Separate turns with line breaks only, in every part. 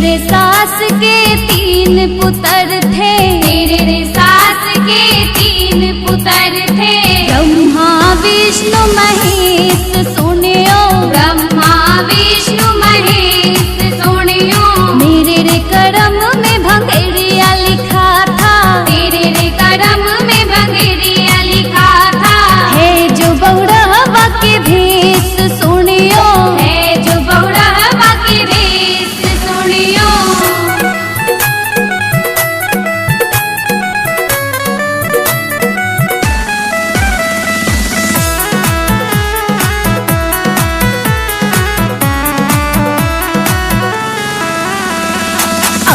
रे सास के 3 पुत्र थे,
मेरे रे सास के 3 पुत्र थे।
ब्रह्मा विष्णु महेश सुनियो,
ब्रह्मा विष्णु महेश सुनियो।
मेरे रे कर्म में भंगेरिया लिखा था,
मेरे रे कर्म में भंगेरिया लिखा था।
है जो बहुरहवा के भेष सुनियो,
है जो बहुरहवा के भेष सुनियो।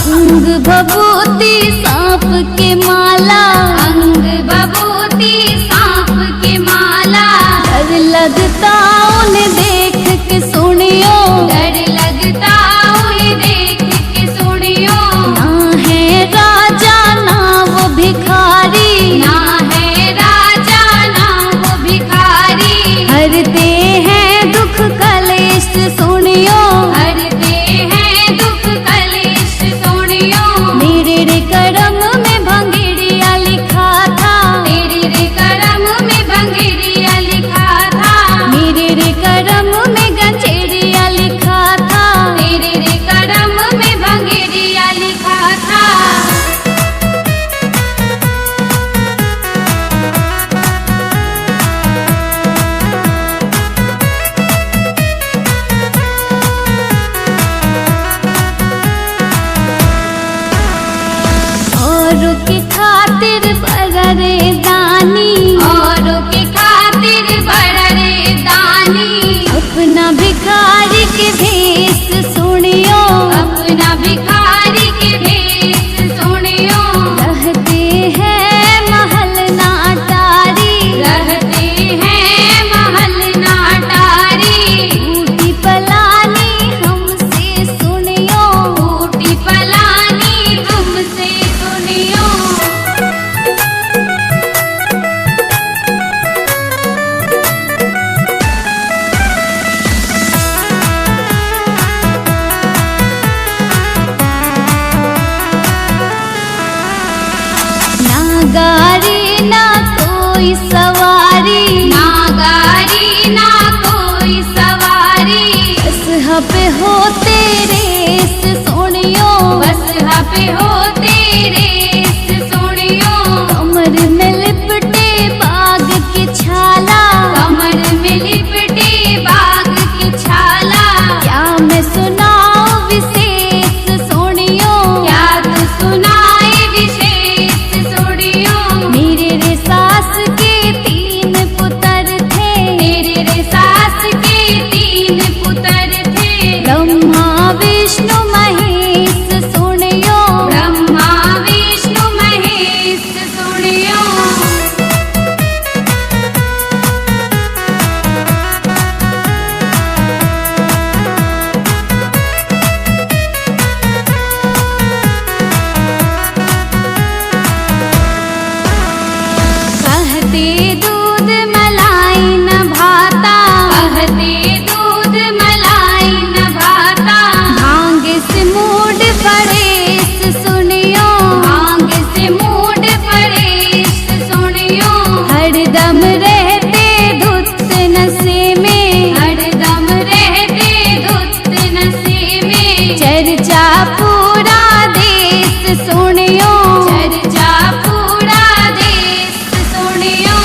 अंग भभूति सांप के माला,
अंग भभूति सांप के माला।
डर लगता उन्हें देख के सुनियो,
डर लगता उन्हें देख के सुनियो।
ना है राजा ना वो भिखारी,
ना है राजा ना वो भिखारी।
हरते हैं दुख कलेश सुनियो,
हरते हैं दुख कलेश सुनियो।
मेरे रे कर्म में भंगेरिया लिखा था,
मेरे रे कर्म में भंगेरिया लिखा था।
मेरे रे कर्म में गंजेरिया लिखा था।
मेरे रे कर्म में भंगेरिया लिखा था।
औरों के खातिर बड़े दानी,
औरों के खातिर बड़ा रे दानी।
अपना भिखारी के भेष सुनियो,
अपना भिखारी के भेष सुनियो।
रहते हैं महल ना अटारी,
रहते हैं महल नाटारी।
टूटी पलानी हमसे सुनियो,
टूटी पलानी तुमसे सुनियो।
ना गाड़ी ना कोई सवारी,
ना गाड़ी ना कोई सवारी।
बस पे होते रेस सुनियो,
बस पे हो तेरे सुनियो।
कमर में लिपटे बाग की छाला,
कमर में लिपटे बाग की छाला।
क्या मैं सुनाऊं विशेष सुनियो,
क्या तू सुनाए विशेष सुनियो।
मेरे रे सास के 3 पुत्र थे,
मेरे रे सास के 3 पुत्र थे।
ब्रह्मा विष्णु महेश सुनियो,
ब्रह्मा विष्णु महेश सुनियो।
कहते दूध मलाई न भाता,
कहते दूध मलाई न भाता।
भांग से मूड परेश सुनियो,
भांग से मूड परेश सुनियो।
हरदम रहते धुत नशे में,
हरदम रहते धुत नशे में।
चर्चा पूरा देश सुनियो,
चर्चा पूरा देश सुनियो।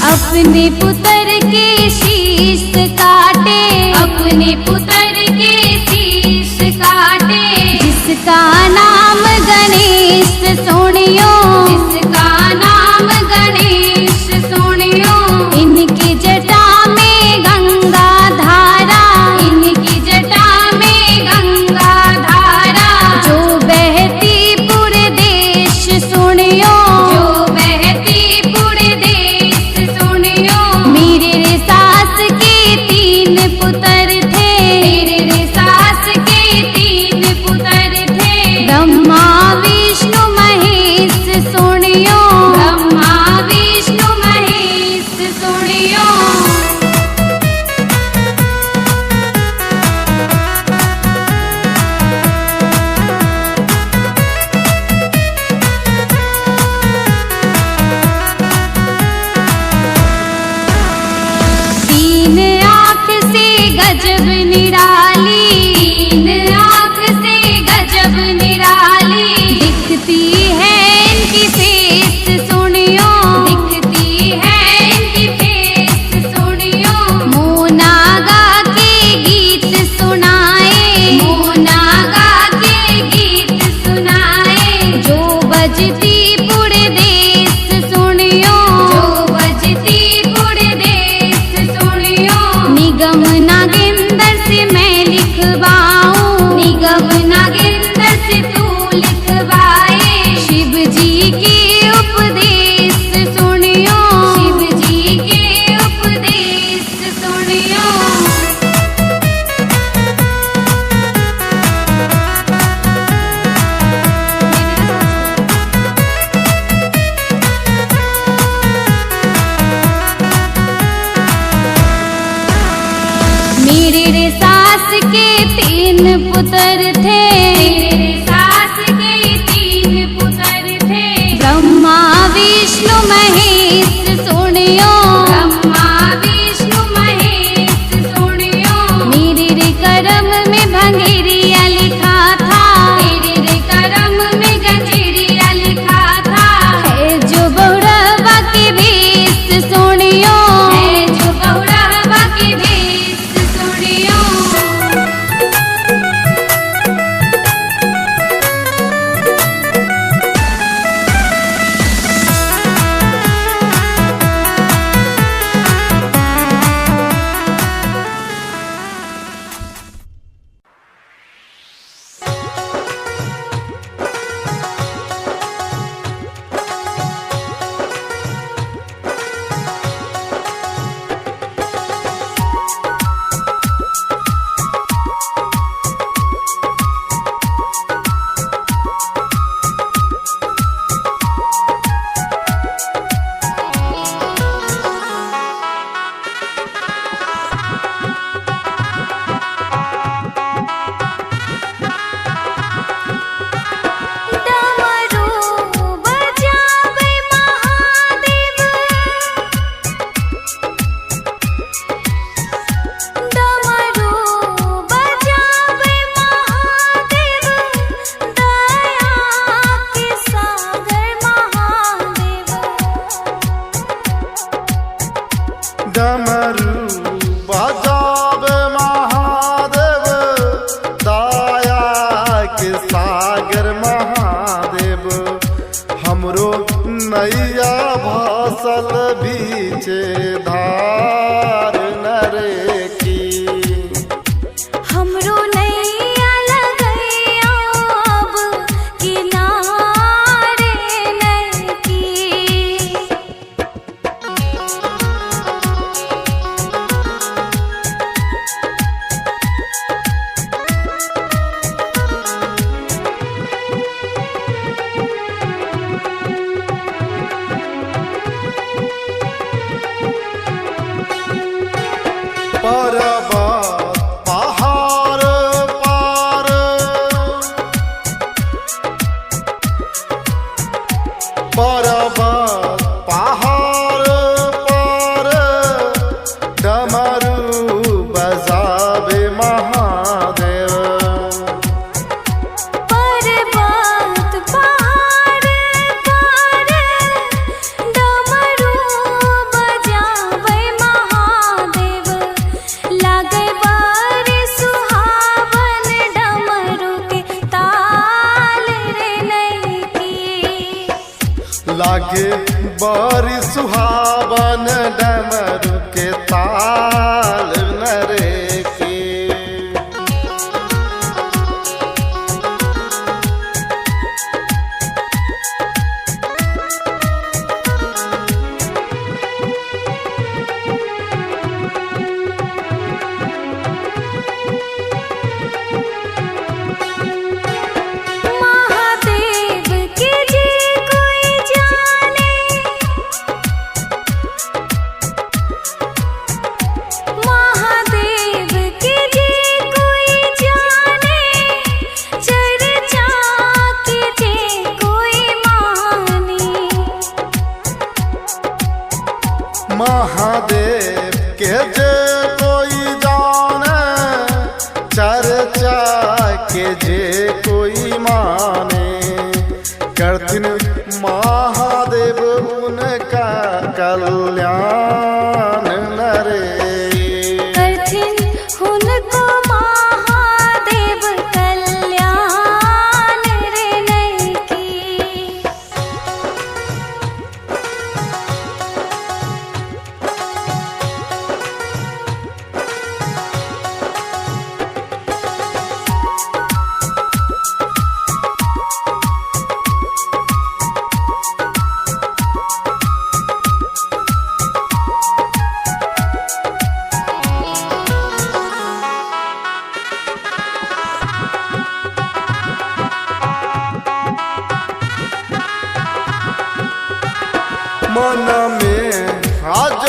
अपने पुत्र के शीश काटे,
अपने पुत्र के शीश काटे।
जिसका नाम गणेश सुनियो,
जिसका नाम गणेश सुनियो।
इनकी जटा में गंगा धारा,
इनकी जटा में गंगा धारा।
जो बहती पूरे देश सुनियो,
जो बहती पूरे देश सुनियो।
मेरे रे सास के 3 पुत्र थे, गजब निराली,
तीन आँख से गजब निराली,
दिखती है इनकी फेस सुनियो,
दिखती है इनकी फेस सुनियो,
मोना गा के गीत सुनाए,
मोना गा के गीत सुनाए,
जो बजती पूरे देश सुनियो,
जो बजती पूरे देश सुनियो,
निगम नागेंद्र से मैं लिखवाऊं,
निगम नागेंद्र से तू लिखवाए,
शिव जी के उपदेश सुनियो,
शिव जी के उपदेश सुनियो।
मेरे रे सास के 3 पुत्र थे,
मेरे सास के 3 पुत्र थे,
ब्रह्मा विष्णु महेश सुनियो,
ब्रह्मा विष्णु महेश सुनियो,
मेरे रे कर्म में भंगेरिया लिखा था,
तेरे रे करम में गंजेरिया लिखा था,
है जो बहुरवा के भेष सुनियो,
है जो बहुरवा के भेष सुनियो।
डमरू बजावे महादेव, डमरू बजावे महादेव, दया के सागर महादेव,
डमरू बजावे महादेव, दया के सागर महादेव, हमरो नैया भसल बीचे धार नरे की,
हमरो नैया लगैया अब किनारे नैकी।
पर्वत पहाड़ पार, पर्वत पहाड़ पार, डमरू बजावे महादेव,
पर्वत पहाड़ पर डमरू बजावे महादेव, लागे बारी सुहावन डमरू के ताल रे नैकी।
लागे बड़ी सुहावन डमरू के ताल नरे के।
महादेव के जी कोई जाने, महादेव
उनका कल्याण नरे
करथिन हुनको महादेव कल्याण रे नैकी।
मन में आज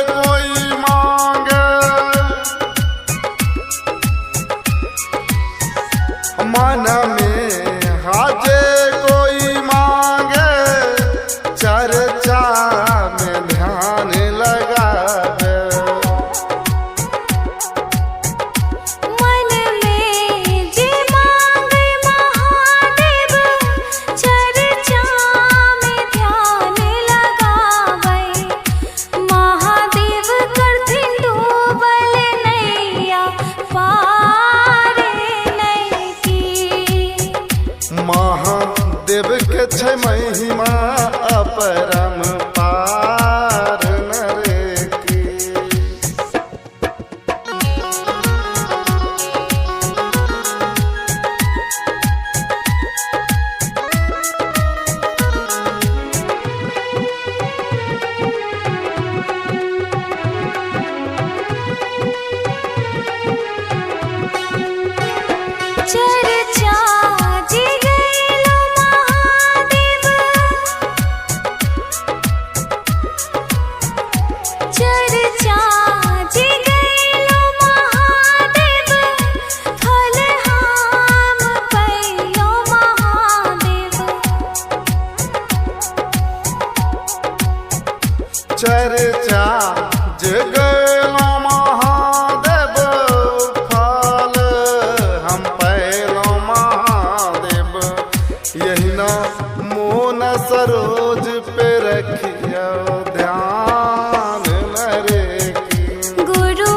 कोई मांगे, मन में आज कोई मांगे, चर्चा में ध्यान लगावे।
मन में जे मांगे महादेव, चर्चा में ध्यान लगावे। महादेव करथिन डूबल नैया पार नैकी।
महादेव के छै महिमा अपरम पार नरे की।
चर्चा जी गैलो महादेव, चर्चा जी गैलो महादेव, फल हम पैलो महादेव।
चर्चा जगलो महादेव, फल हम पैलो महादेव। यही ना मोन सरोज पे रखियो ध्यान नरे की।
गुरु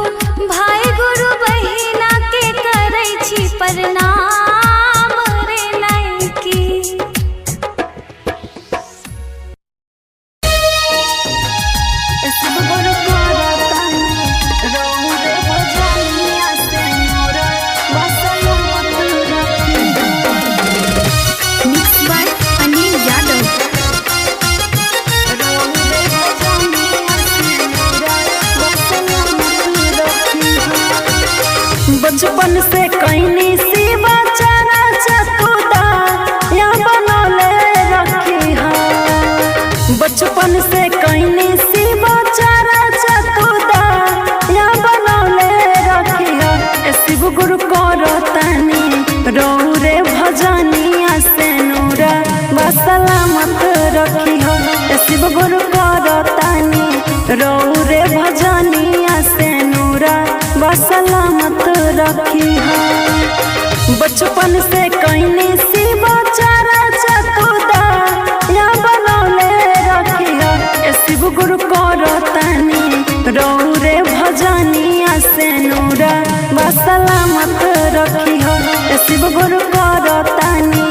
भाई गुरु बहिना के करै छी प्रणाम रे नैकी।
बचपन से कैनी शिवा चरा चतुदा या बनौले रखी हा। बचपन से कैनी शिवा चरा चतुदा या बनौले रखी हा। ए शिव गुरु करतानी रौरे भजनिया से नूरा बसलामत रखी हा। ए शिव गुरु करतानी रौरे भजनिया से नूरा बसलामत रखी हा। बचपन से कैनी शिवा चरा चतुदा या बनौले रखी हा। ए शिव गुरु करतानी रौरे भजनिया से नूरा बसलामत रखी हा। ए शिव गुरु करतानी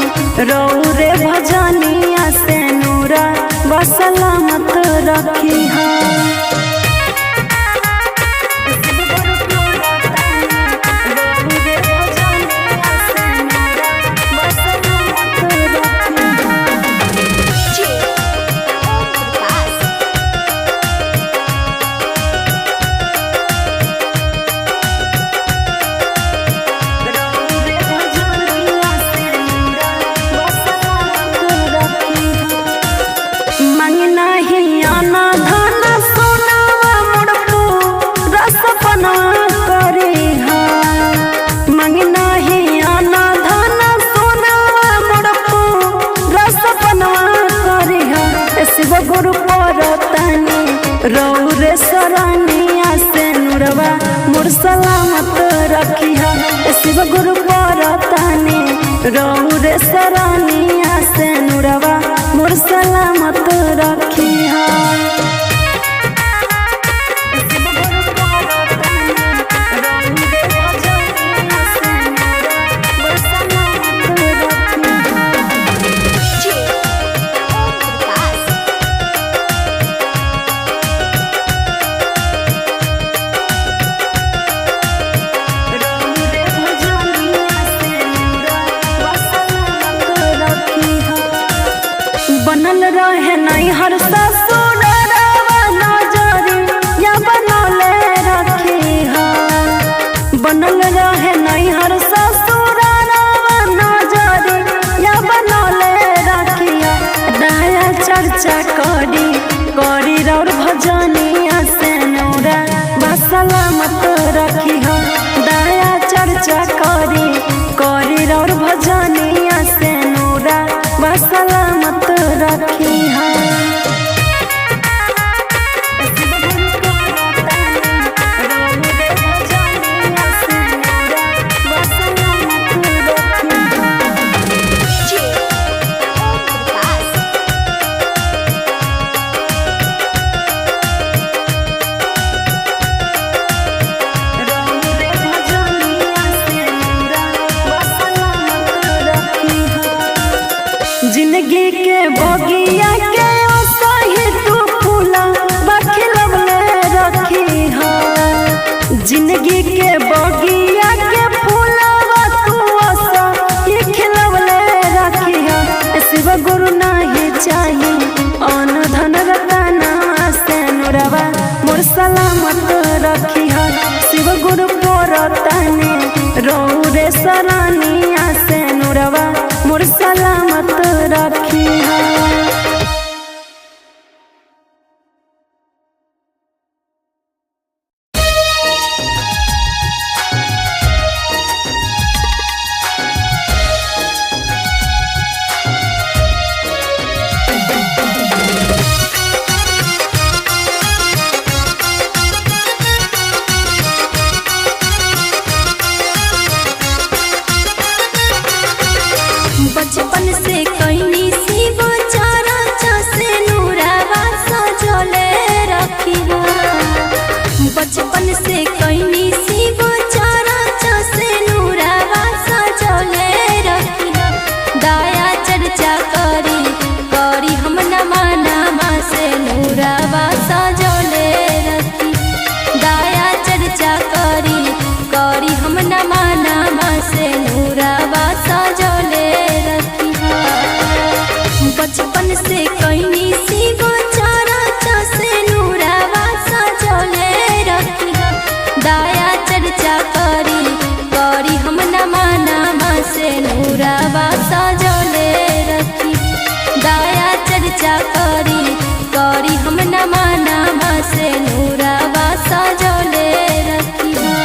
रौरे भजनिया से नूरा बसलामत रखी हा। रौरे सरानिया से नुरवा मुर सलामत रखी हा। शिव गुरु परतानी रौरे सरानिया से नुरवा मुर सलामत रखी हा। करी रौर भजनिया से नूरा सलामत रखी हो दया चर्चा करी रौर भजनिया से नूरा सलामत रखी हो। जिंदगी के बगिया के सही तू फूला बखलवले रखी हो जिंदगी के बगिया के फूलवा तू सही खिलवले रखी हो। शिव गुरु नहीं चाहिए अन धन रतना से नूरवा मोर सलामत रखी हो। शिव गुरु पोरताने रौरे सरानिया से नूरवा मोर सलामत रखी है।
बचपन से कईनी सी बचारा से नूरावा सजोले रखी हो। बचपन से कईनी सी बचारा से नूरावा सजोले रखी हो। दया चर्चा करी हम नमा से नूरावा सजोले रखी। दया चर्चा करी हम नमा से नूरावा सजोले। बचपन से कईनी सी बचारा से नूरावा सजोले रखी हो। दया चर्चा करी हम नमा से नूरावा सजोले रखी। दया चर्चा करी हम नमा से नूरावा सजोले रखी हो।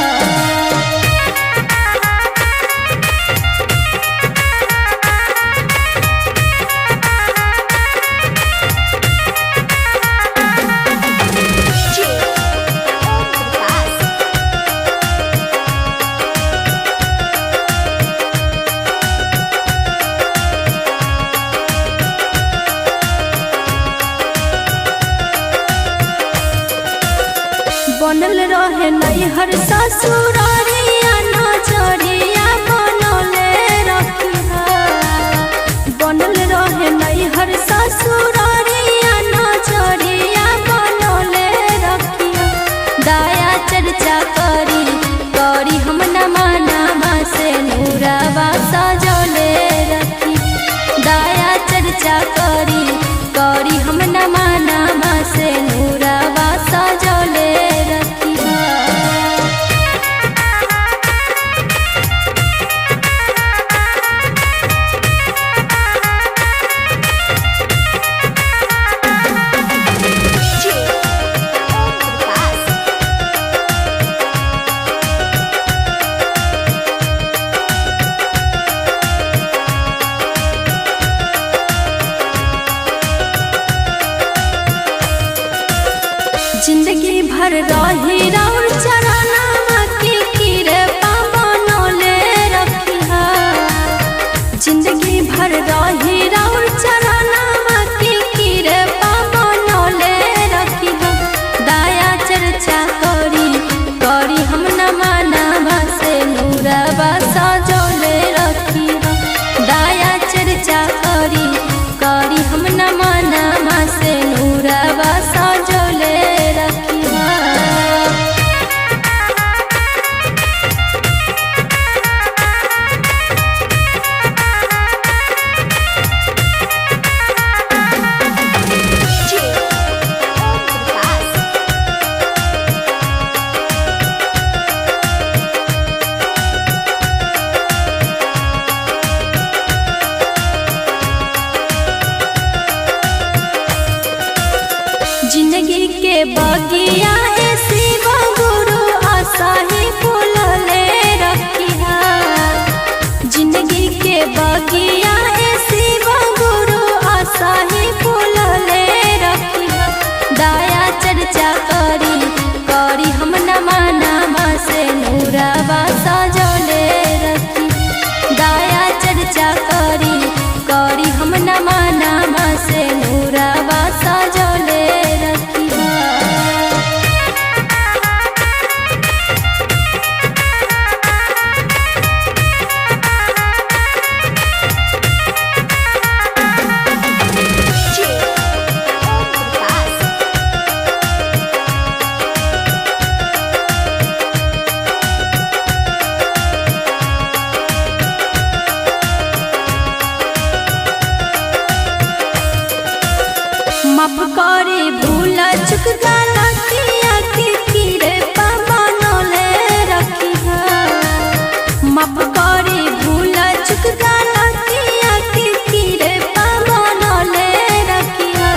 बनल रहे नैहर ससुरारिया नजरिया बनले रखी हो। बनल रहे नैहर ससुरारिया नजरिया बनले रखी हो। दया चर्चा करी हम नमा से नूरावा सजोले रखी। दया चर्चा करी हम नमा से नूरावा सजोले रखी। जिंदगी भर रही राउर चरना की कृपा बनले रखी हो। जिंदगी भर रही राउर चरना की कृपा बनले रखी हो। दया चर्चा करी हम नमा से नूरावा सजोले रखी हो। दया चर्चा करी हम नमा से नूरावा सजोले रखी हो। जिंदगी के बगिया शिव गुरु आशा ही फूल ले रखिया। जिंदगी के बगिया शिव गुरु आशा ही फूल ले रखिया। दाया चर्चा करी करी हम नमा नमा से नूरावा सजोले रखी। दाया चर्चा करी करी हम नमा नमा से नूरावा सजोले रखिया। माफ करे भूल चुक गलतिया के कीरे बनले रखिया। माफ करे भूल चुक गलतिया के कीरे बनले रखिया।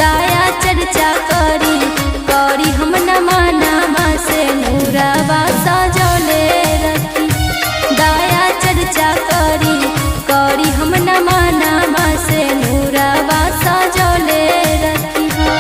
दाया चर्चा करी करी हम नमा नमा से नूरावा सजोले रखी। दाया चर्चा करी करी हम नमा नमा से नूरावा सजोले रखिया।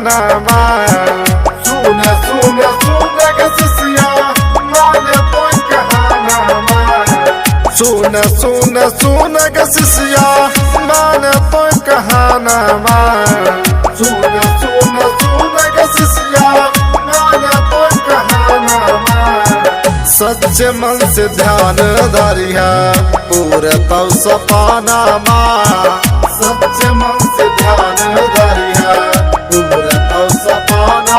कहाना सुन सुन सुन गसिया मान तो कहाना सुन सुन सुन गसिया मान तो कहाना सुन सुन सुन गसिया मान तो कहाना सच्चे मन से ध्यान धरिया पूरे तव सपाना सच्चे मन से ध्यान धरिया पूरे तव सपाना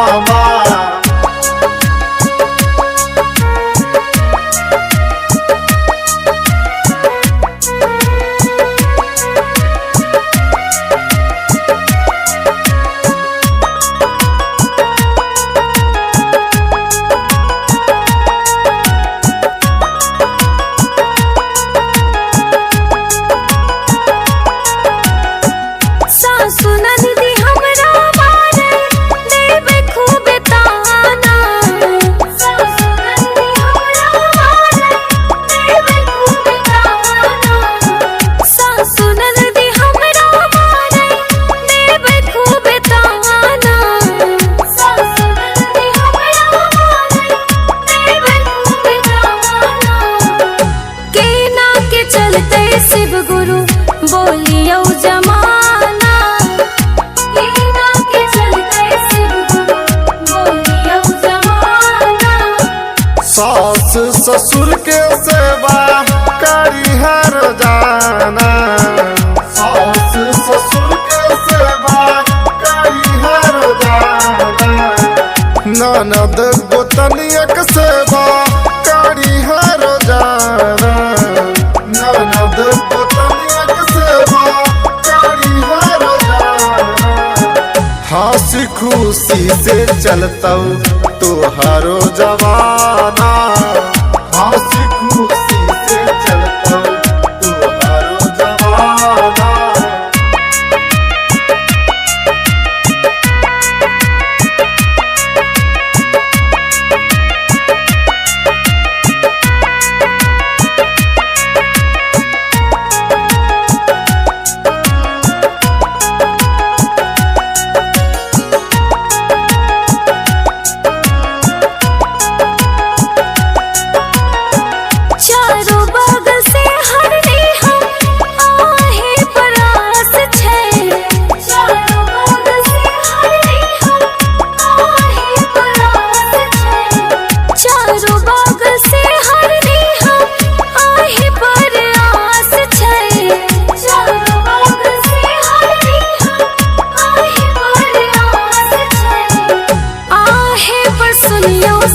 शिव गुरु बोलियो जमाना के चलते शिव गुरु बोलियो जमाना
सास ससुर के सेवा करी हर जाना सास ससुर के सेवा करी हर जाना ननद गोतनियक सेवा करी हर जाना ननद गोतनियक सेवा करी हर जाना हंसी खुशी से चलता तुहारो जवाना हंसी खुशी से चलता तुहारो जवाना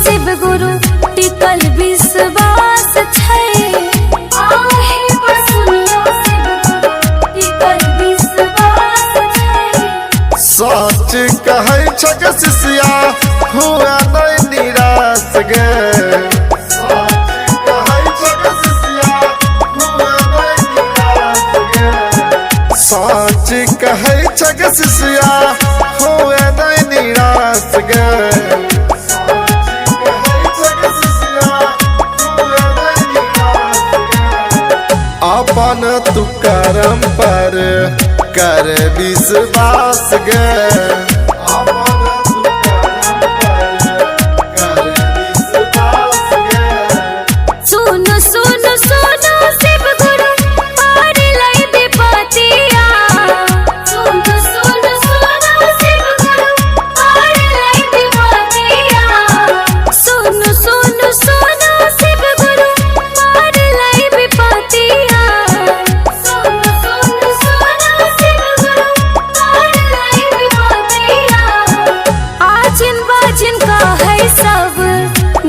शिव गुरु टिकल विश्वास छै आहे पर सुनियो शिव गुरु टिकल विश्वास छै
सच कहै छक शिष्या हुआ नहीं निराश गे सच कहै छक शिष्या हुआ नहीं निराश गे सच कहै छक शिष्या हुआ नहीं निराश गे अपन तू करम पर कर विश्वास गे अपन तू करम पर कर विश्वास गे
सुन सुन सुन शिव गुरु पार लै विपतिया सुन सुन सुन शिव गुरु पार लै विपतिया सुन सुन सुन शिव गुरु पार लै विपतिया जिनका है सब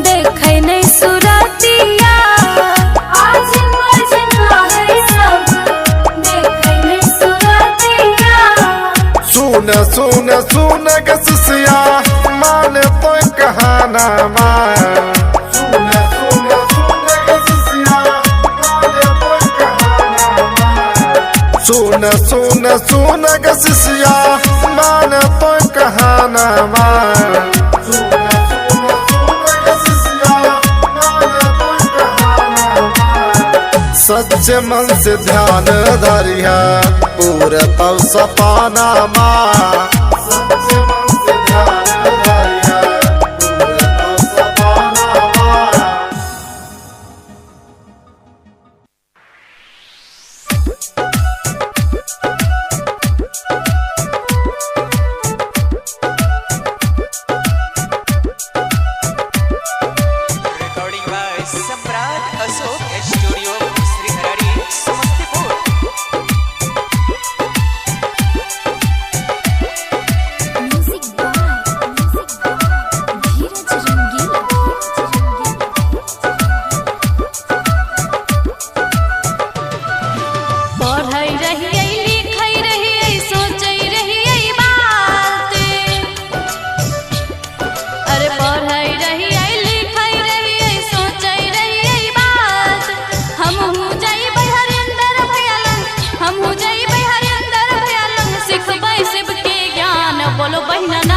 देखे नहीं सुरतिया आज जिनका है सब देखे नहीं सुरतिया
सुन सुन सुन गसिया मान तो कहाना सुन सुन सुन गसिया मान तो कहाना सुन सुन सुन गसिया मान तो कहाना सच्चे मन से ध्यान धरिया पूरे तव सपाना सच्चे मन से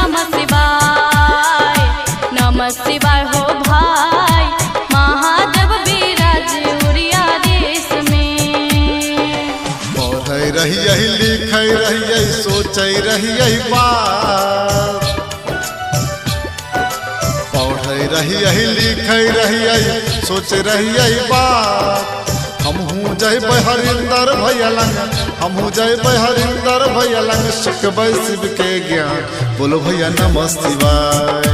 नमः शिवाय। नमः शिवाय हो भाई, महादेव विराज उड़िया देश में।
पढ़ै रहियै लिखै रहियै सोचै रहियै बात, पढ़ै रहियै लिखै रहियै सोचै रहियै बात। हमहूँ जयबै हरिंदर भैया लंग, हमहूँ जयबै हरिंदर भैया लंग, सिखबै शिव के ज्ञान। बोलो भैया नमः शिवाय।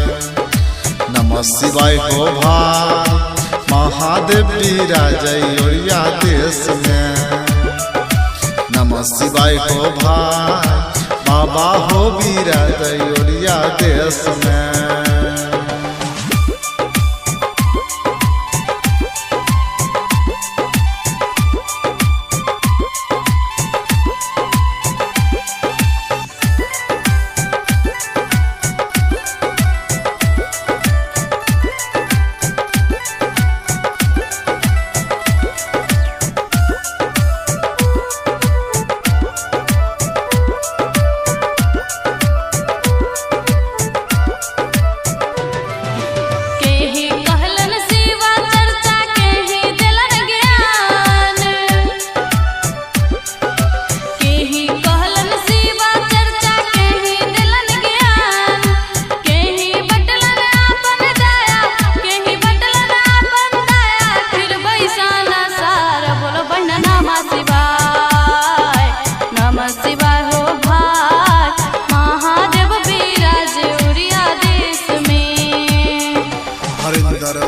नमः शिवाय हो भाई, महादेव विराजै उड़िया देश में। नमः शिवाय हो भाई, बाबा हो विराजै उड़िया देश में।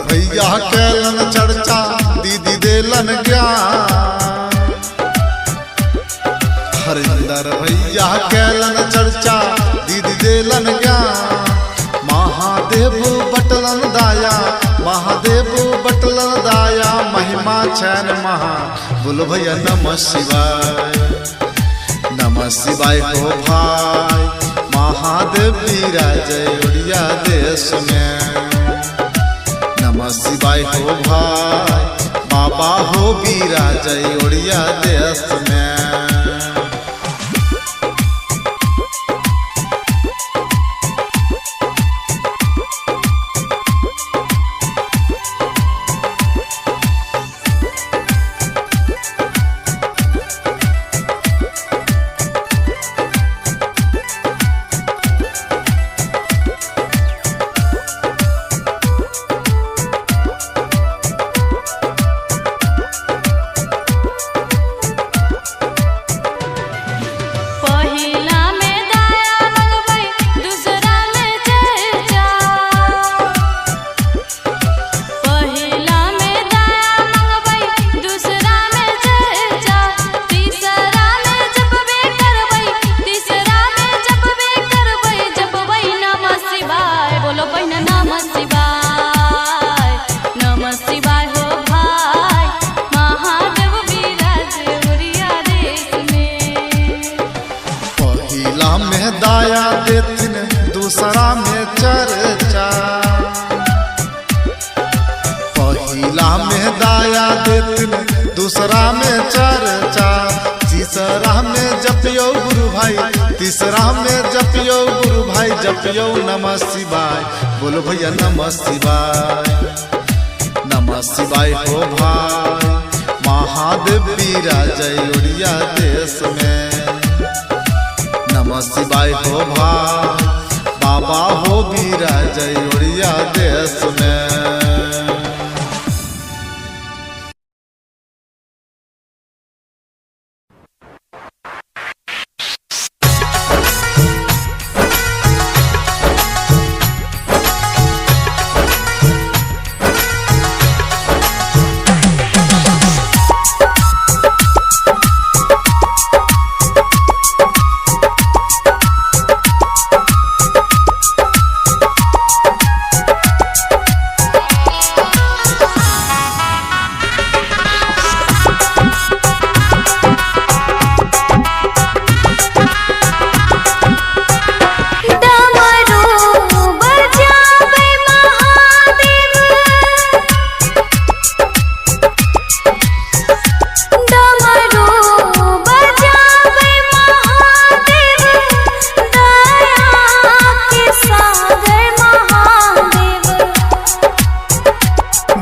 भैया कैलन चर्चा दीदी देलन ज्ञान। हरिंदर भैया कैलन चर्चा दीदी देलन ज्ञान। महादेव बटलन दाया, महादेव बटलन दाया, महिमा छैन महा। बोलो भैया नमः शिवाय। नमः शिवाय हो भाई, महादेव विराजै उड़िया देश में। नमः शिवाय हो भाई, बाबा हो विराजै उड़िया देश में। दाया देथिन दूसरा में चर्चा, पहिला में दाया देथिन दूसरा में चर्चा। तीसरा में जपियो गुरु भाई, तीसरा में जपियो गुरु भाई, जपियो नमः शिवाय। बोलो भैया नमः शिवाय। नमः शिवाय हो भाई, महादेव विराजै उड़िया देश में। नमः शिवाय हो भाई, बाबा हो विराजै उड़िया देश में।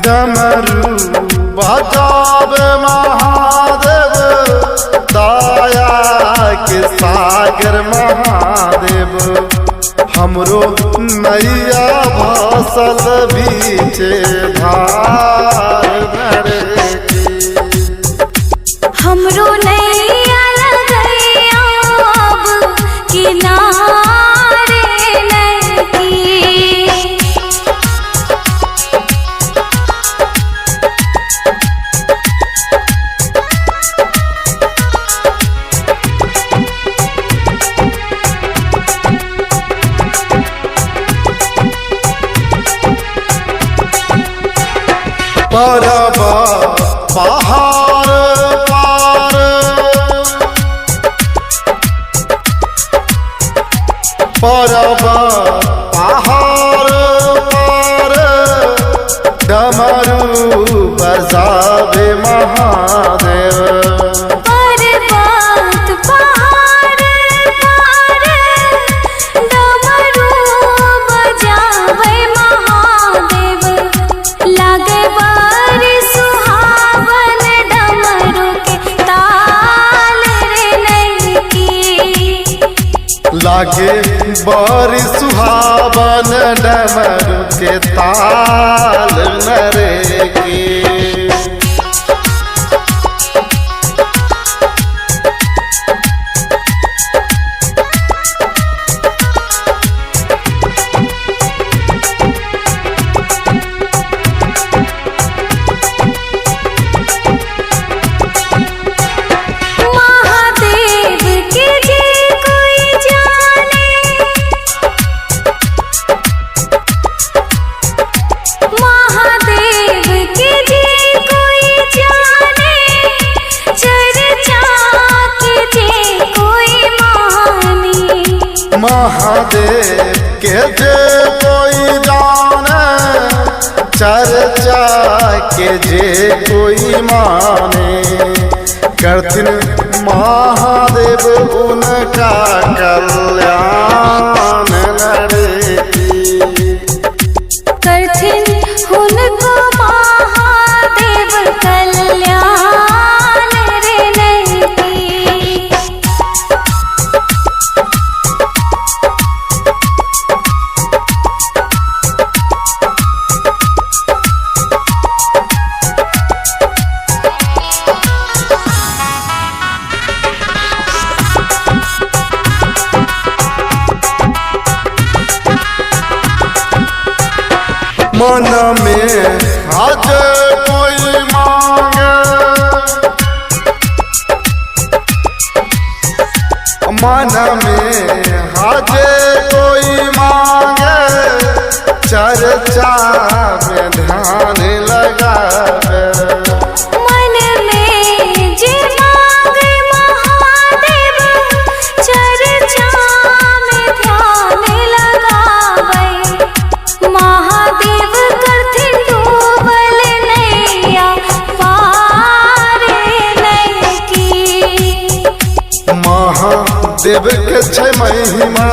डमरू बजावे महादेव, दया के सागर महादेव। हमरो नैया भसल बीचे धार भरे की।
हमरो नैया लगैया अब किनारे नैकी।
परब पहाड़ पार, परब पहाड़ पार, डमरू बजावे महादेव।
पर्वत पहाड़ पार, डमरू बजावे महादेव। लागे बारी सुहावन डमरू के ताल रे नैकी।
लागे बड़ी सुहावन डमरू के ताल नरे की।
महादेव के जे कोई जाने, महादेव के जे कोई जाने, चर्चा के जे कोई माने।
महादेव के जे कोई जाने, चर्चा के जे कोई माने। करथिन महादेव उनका कल्याण नरे की।
करथिन हुनको महादेव कल्याण रे नैकी।
मन में आज कोई मांगे, मन में आज कोई मांगे, चर्चा में ध्यान लगावे।
मन में जे मांगे महादेव, चर्चा में ध्यान लगावे। महादेव करथिन डूबल नैया पार नैकी।
महादेव के छै महिमा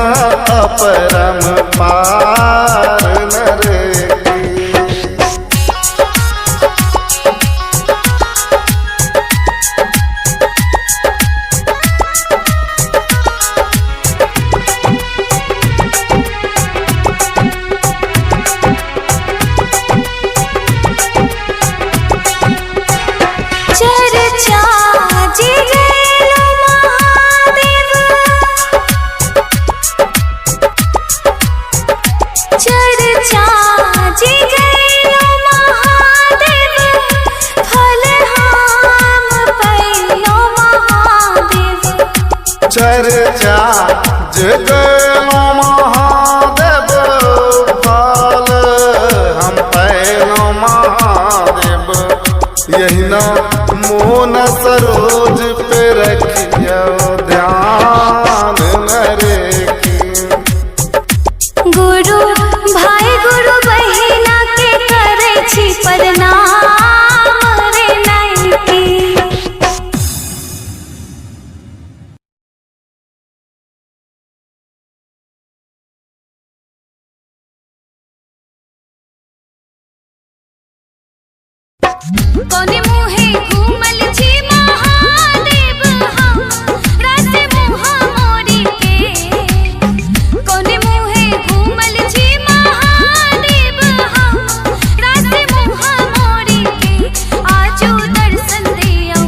अपरम पार नरे की।
चर्चा जे गेलो महादेव, चर्चा जे गेलो महादेव। फल हम पैलो महादेव।
चर्चा जगलो महादेव, फल हम पैलो महादेव। यही ना मोन सरोज पे रखियो ध्यान नरे की।
गुरु भाई गुरु बहिना के करे छी प्रणाम रे नैकी। कोने मुहे घूमल छी महादेव हम रात मुहा मोरी के कोने मुहे घूमल छी महादेव हम रात मुहा मोरी के आजो दर्शन दियो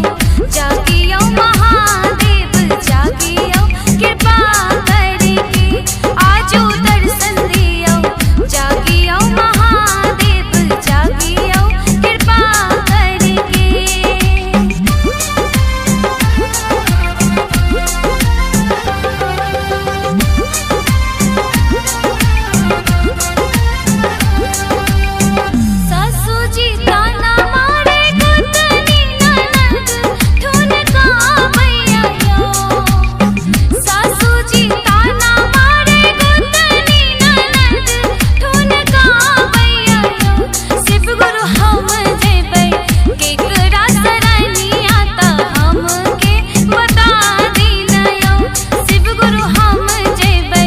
जागियो महादेव जागियो कृपा करके आजो दर्शन दियो जागियो महादेव जागियो कृपा करके सासू जी ताना मारे गुतनी ननद ठुनका भैया यो सासू जी ताना मारे गुतनी ननद ठुनका भैया यो शिव गुरु हम जेबै केकरा सरनिया त हमके बता दीना यो शिव गुरु हम जेबै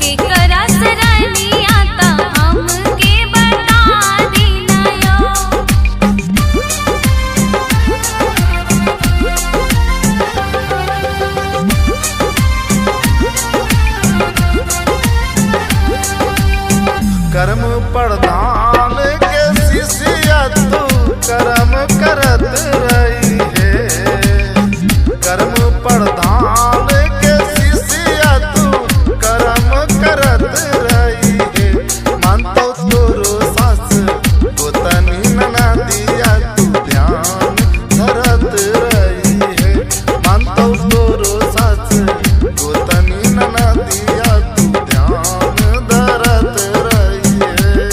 केकरा सरनिया त हमके बता दीना यो
कर्म प्रधान के शिष्या तू कर्म करत रही है कर्म प्रधान के शिष्या तू कर्म करत रही है मानतो तोरो सास गोतनी नना दिया तू ध्यान धरत रही है मानतो तोरो सास गोतनी नना दिया तू ध्यान धरत रही है।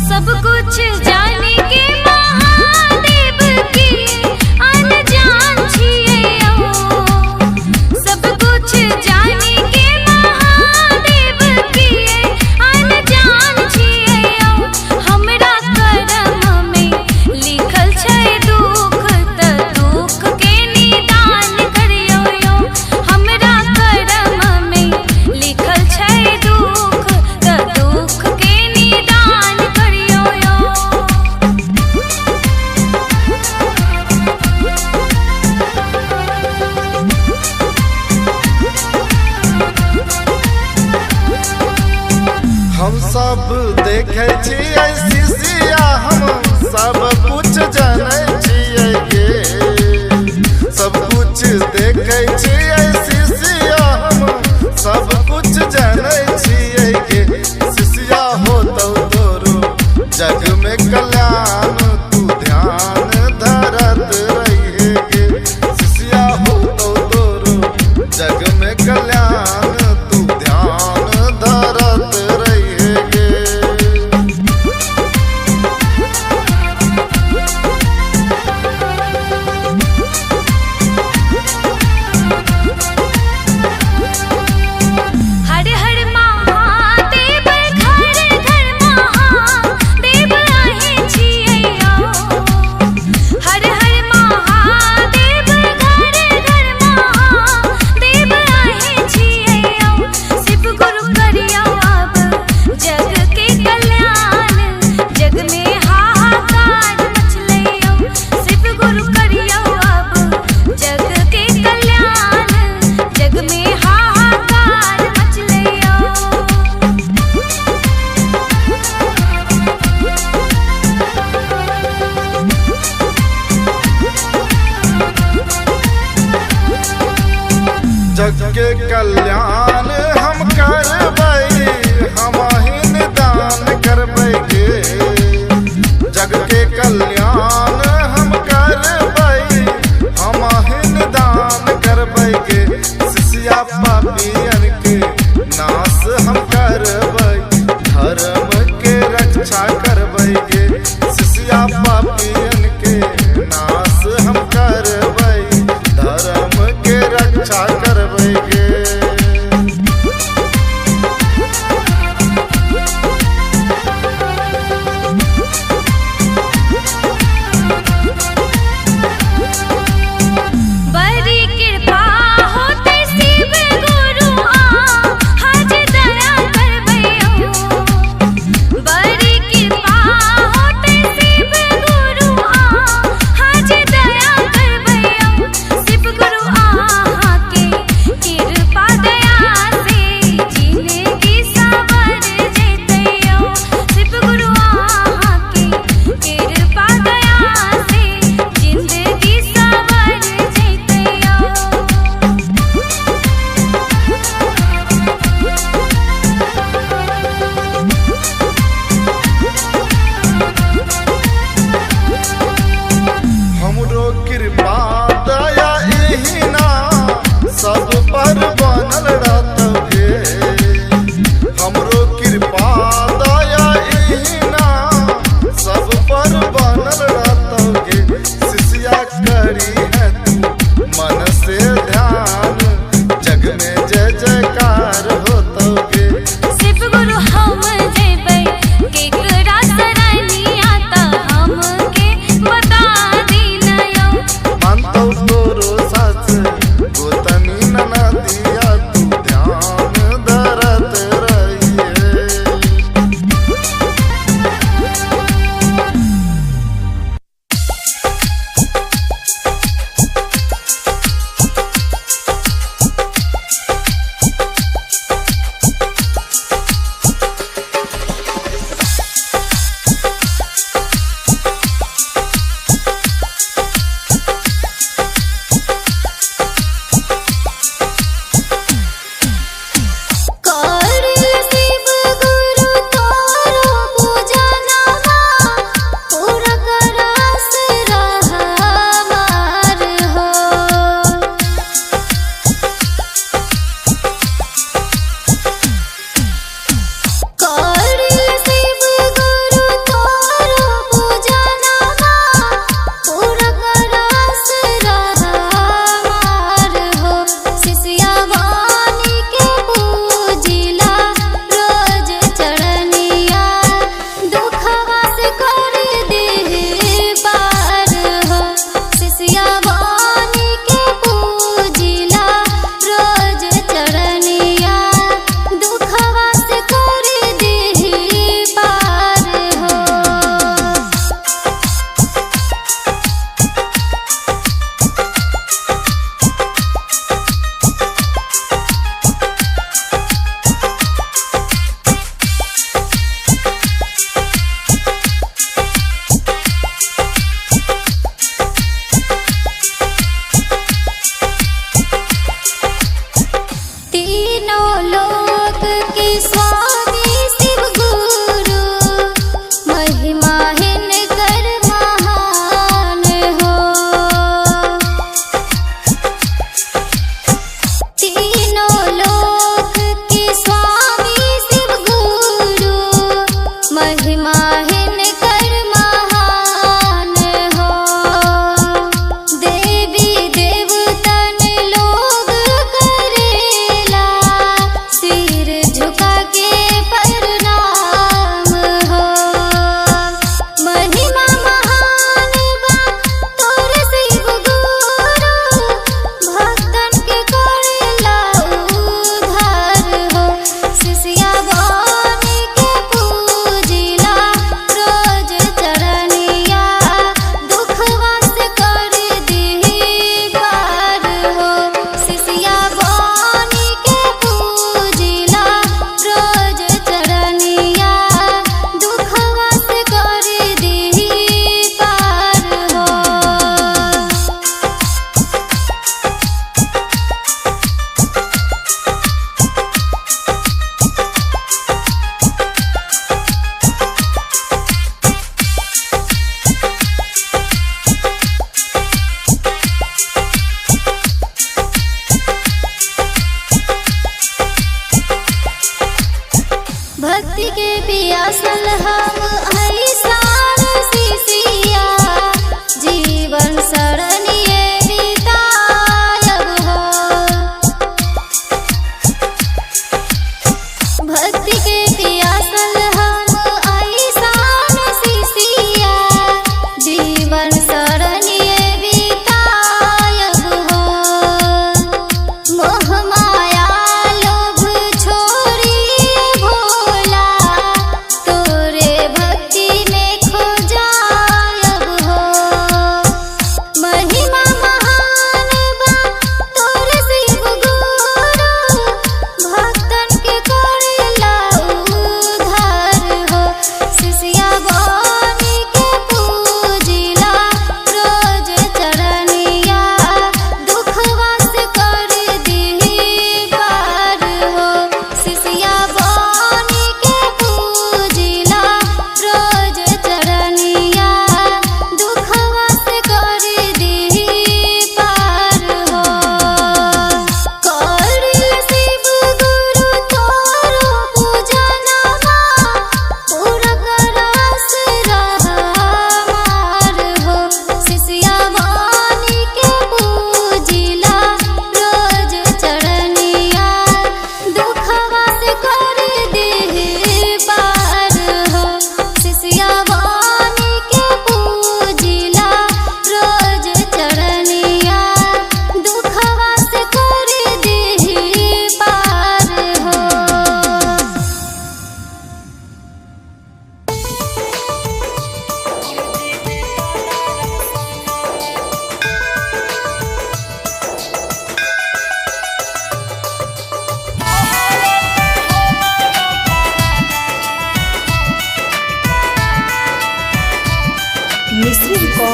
सब कुछ जाने के महादेव की अनजान छियै सब कुछ जाने के महादेव की अनजान छियै हमरा कर्म में लिखल छै दुख त दुख के निदान करियो हमरा कर्म में लिखल छै दुख त दुख के निदान करियो
हम सब देखे छियै शिष्या हम सब कुछ जानै छियै गे सब कुछ देखे छियै शिष्या हम सब कुछ जानै छियै गे शिष्या होतौ तोरो जग में कल्याण तू ध्यान धरत रही गे शिष्या होतौ तोरो जग में कल्याण तू ध्यान धरत रही गे।
हर हर महादेव घर घर महादेव आहे छियै हर हर महादेव घर घर महादेव आहे छियै शिव गुरु करियो अब जग के कल्याण जग में हाहाकार मचलैयो शिव गुरु करियो अब जग के कल्याण जग में हाहाकार मचलैयो
जग के कल्याण हम करबै हम ही निदान करबै गे जग के कल्याण हम करबै हम ही निदान करबै गे शिष्या पापियन के नाश हम करबै धर्म के रक्षा करबै गे शिष्या पापियन के नाश हम करबै धर्म के रक्षा करबै गे।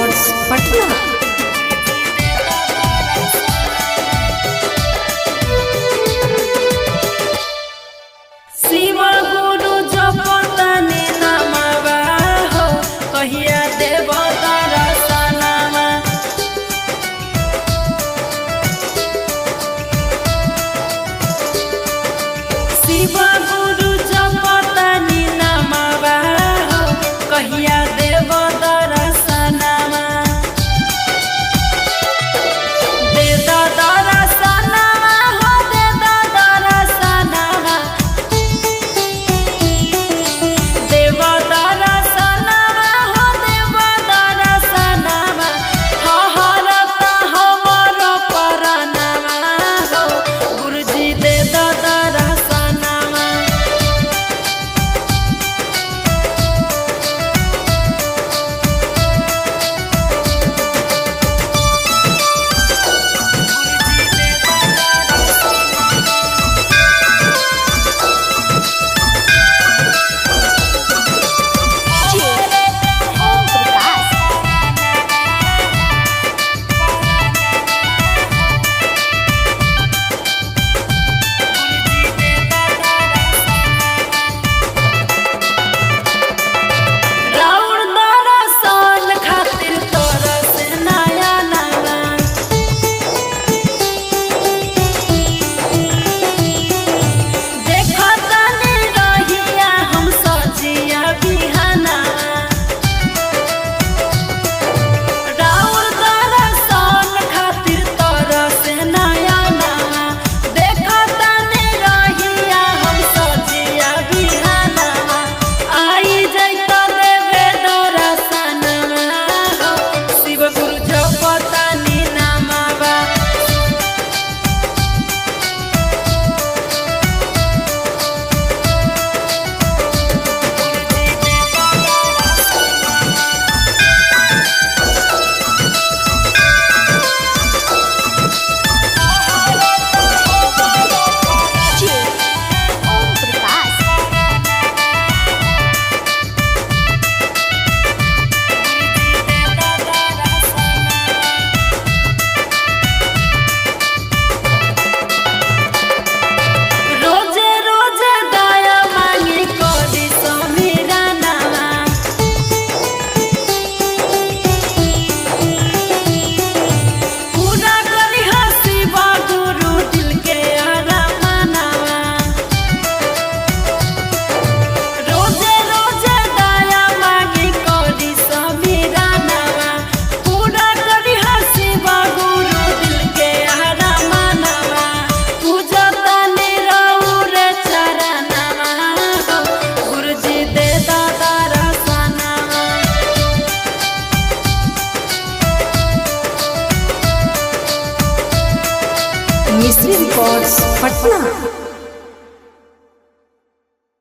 रिकॉर्ड्स पटना। शिव गुरु जपतनि नमवा हो, कहिया देव दर्शनमा। शिव गुरु जपतनि नमवा हो, कहिया देव दर्शनमा। दे दर्शनमा हो, दे दर्शनमा। देव दर्शनमा हो, देव दर्शनमा। हरत हमर परनमा हो, गुरुजी दे दर्शनमा।
ओम प्रकाश
राउर दर्शन खातिर तरस नया नवा। देखतनि रहिया हम सजिया बिहाना। राउर दर्शन खातिर तरस नया नवा। देखतनि रहिया हम सजिया बिहाना। आई जैत देवे दर्शनमा हो, शिव गुरु जपतनि नमवा।
ओम प्रकाश
रोजे रोजे दया मांगी करी समीरा नामा। पूरा करी शिव गुरु दिल के अरमानवा। रोजे रोजे दया मांगी करी समीरा नामा। पूरा करी शिव गुरु दिल के अरमानवा। पूजतनि रउर चरणवा हो, गुरुजी दे दर्शनमा। मिस्री रिकॉर्ड्स पटना।